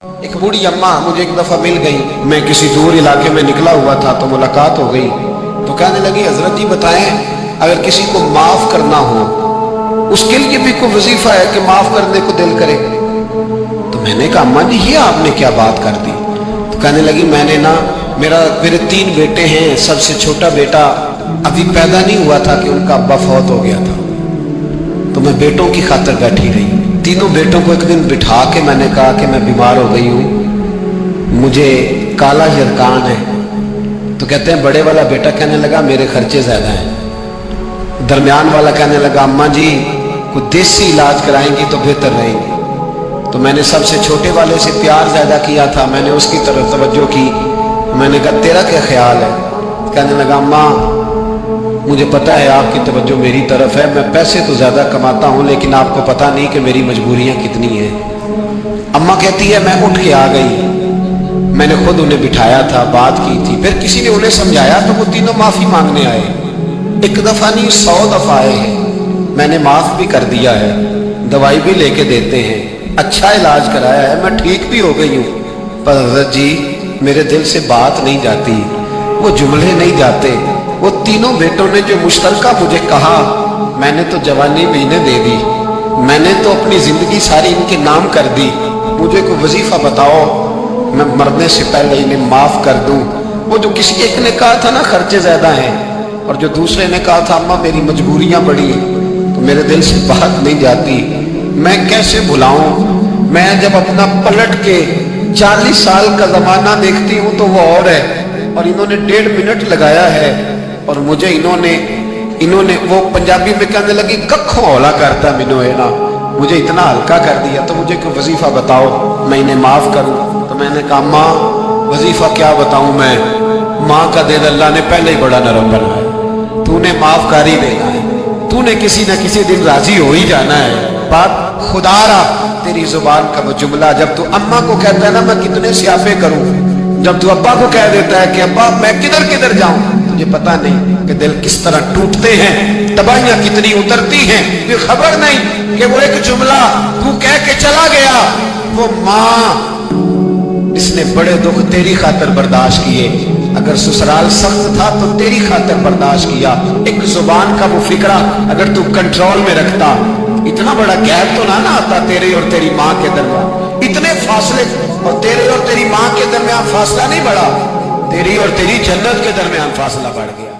ایک بوڑھی اماں مجھے ایک دفعہ مل گئی، میں کسی دور علاقے میں نکلا ہوا تھا تو ملاقات ہو گئی، تو کہنے لگی حضرت جی بتائیں اگر کسی کو معاف کرنا ہو اس کے لیے بھی کوئی وظیفہ ہے کہ معاف کرنے کو دل کرے؟ تو میں نے کہا اماں جی یہ آپ نے کیا بات کر دی؟ تو کہنے لگی میں نے میرے 3 بیٹے ہیں، سب سے چھوٹا بیٹا ابھی پیدا نہیں ہوا تھا کہ ان کا ابا فوت ہو گیا تھا، تو میں بیٹوں کی خاطر بیٹھی رہی۔ تینوں بیٹوں کو ایک دن بٹھا کے میں نے کہا کہ میں بیمار ہو گئی ہوں، مجھے کالا یرکان ہے۔ تو کہتے ہیں بڑے والا بیٹا کہنے لگا میرے خرچے زیادہ ہیں، درمیان والا کہنے لگا اماں جی کوئی دیسی علاج کرائیں گی تو بہتر رہیں گی۔ تو میں نے سب سے چھوٹے والے سے پیار زیادہ کیا تھا، میں نے اس کی طرف توجہ کی، میں نے کہا تیرا کیا خیال ہے؟ کہنے لگا اماں مجھے پتہ ہے آپ کی توجہ میری طرف ہے، میں پیسے تو زیادہ کماتا ہوں لیکن آپ کو پتہ نہیں کہ میری مجبوریاں کتنی ہیں۔ اماں کہتی ہے میں اٹھ کے آ گئی، میں نے خود انہیں بٹھایا تھا، بات کی تھی، پھر کسی نے انہیں سمجھایا تو وہ تینوں معافی مانگنے آئے، ایک دفعہ نہیں 100 دفعہ آئے ہیں، میں نے معاف بھی کر دیا ہے، دوائی بھی لے کے دیتے ہیں، اچھا علاج کرایا ہے، میں ٹھیک بھی ہو گئی ہوں، پر حضرت جی میرے دل سے بات نہیں جاتی، وہ جملے نہیں جاتے۔ وہ تینوں بیٹوں نے جو مشترکہ مجھے کہا، میں نے تو جوانی بھی انہیں دے دی، میں نے تو اپنی زندگی ساری ان کے نام کر دی، مجھے کوئی وظیفہ بتاؤ میں مرنے سے پہلے انہیں معاف کر دوں۔ وہ جو کسی ایک نے کہا تھا نا خرچے زیادہ ہیں، اور جو دوسرے نے کہا تھا اماں میری مجبوریاں بڑی ہیں، تو میرے دل سے بات نہیں جاتی، میں کیسے بھلاؤں؟ میں جب اپنا پلٹ کے 40 سال کا زمانہ دیکھتی ہوں تو وہ اور ہے، اور انہوں نے 1.5 منٹ لگایا ہے، اور مجھے انہوں نے وہ پنجابی میں کہنے لگی ککھوں اولا کرتا مینوں ہے نا، مجھے اتنا ہلکا کر دیا، تو مجھے کوئی وظیفہ بتاؤ میں انہیں معاف کروں۔ تو میں نے کہا ماں وظیفہ کیا بتاؤں میں، ماں کا دل اللہ نے پہلے ہی بڑا نرم بنایا، تو نے معاف کر ہی دینا ہے، تو نے کسی نہ کسی دن راضی ہو ہی جانا ہے۔ بات خدا را تیری زبان کا وہ جملہ جب تو اماں کو کہتا ہے نا میں کتنے سیافے کروں، جب تو ابا کو کہہ دیتا ہے کہ ابا میں کدھر جاؤں، تجھے پتہ نہیں کہ دل کس طرح ٹوٹتے ہیں، تباہیاں کتنی اترتی ہیں، یہ خبر نہیں کہ وہ ایک جملہ تو کہہ کے چلا گیا، وہ ماں اس نے بڑے دکھ تیری خاطر برداشت کیے، اگر سسرال سخت تھا تو تیری خاطر برداشت کیا، ایک زبان کا وہ فکرہ اگر تو کنٹرول میں رکھتا، اتنا بڑا گیپ تو نہ آتا تیرے اور تیری ماں کے درمیان، اتنے فاصلے، اور تیرے اور تیری ماں کے درمیان فاصلہ نہیں بڑھا، تیری اور تیری جنت کے درمیان فاصلہ بڑھ گیا۔